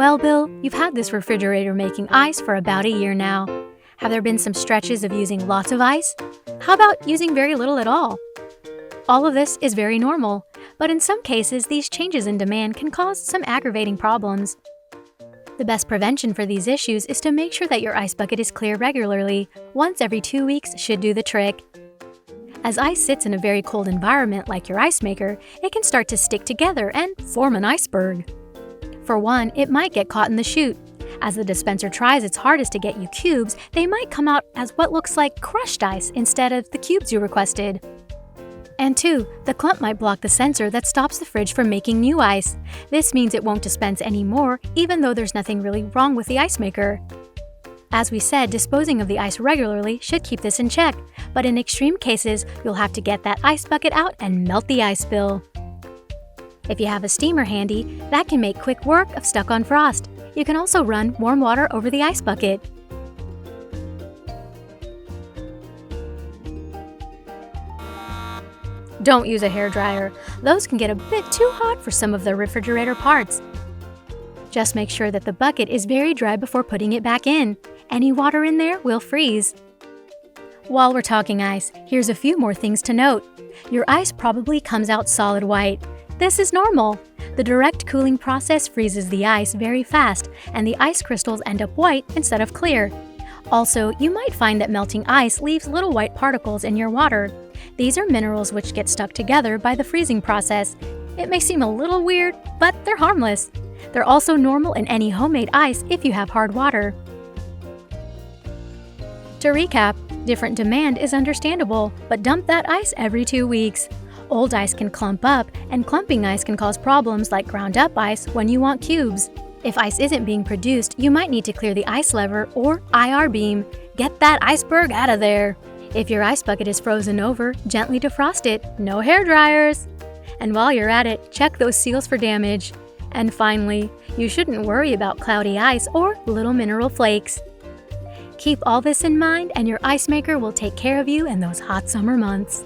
Well, Bill, you've had this refrigerator making ice for about a year now. Have there been some stretches of using lots of ice? How about using very little at all? All of this is very normal, but in some cases, these changes in demand can cause some aggravating problems. The best prevention for these issues is to make sure that your ice bucket is clear regularly. Once every 2 weeks should do the trick. As ice sits in a very cold environment like your ice maker, it can start to stick together and form an iceberg. For one, it might get caught in the chute. As the dispenser tries its hardest to get you cubes, they might come out as what looks like crushed ice instead of the cubes you requested. And two, the clump might block the sensor that stops the fridge from making new ice. This means it won't dispense any more, even though there's nothing really wrong with the ice maker. As we said, disposing of the ice regularly should keep this in check, but in extreme cases, you'll have to get that ice bucket out and melt the ice, Bill. If you have a steamer handy, that can make quick work of stuck-on frost. You can also run warm water over the ice bucket. Don't use a hairdryer. Those can get a bit too hot for some of the refrigerator parts. Just make sure that the bucket is very dry before putting it back in. Any water in there will freeze. While we're talking ice, here's a few more things to note. Your ice probably comes out solid white. This is normal. The direct cooling process freezes the ice very fast, and the ice crystals end up white instead of clear. Also, you might find that melting ice leaves little white particles in your water. These are minerals which get stuck together by the freezing process. It may seem a little weird, but they're harmless. They're also normal in any homemade ice if you have hard water. To recap, different demand is understandable, but dump that ice every 2 weeks. Old ice can clump up, and clumping ice can cause problems like ground-up ice when you want cubes. If ice isn't being produced, you might need to clear the ice lever or IR beam. Get that iceberg out of there. If your ice bucket is frozen over, gently defrost it. No hair dryers. And while you're at it, check those seals for damage. And finally, you shouldn't worry about cloudy ice or little mineral flakes. Keep all this in mind and your ice maker will take care of you in those hot summer months.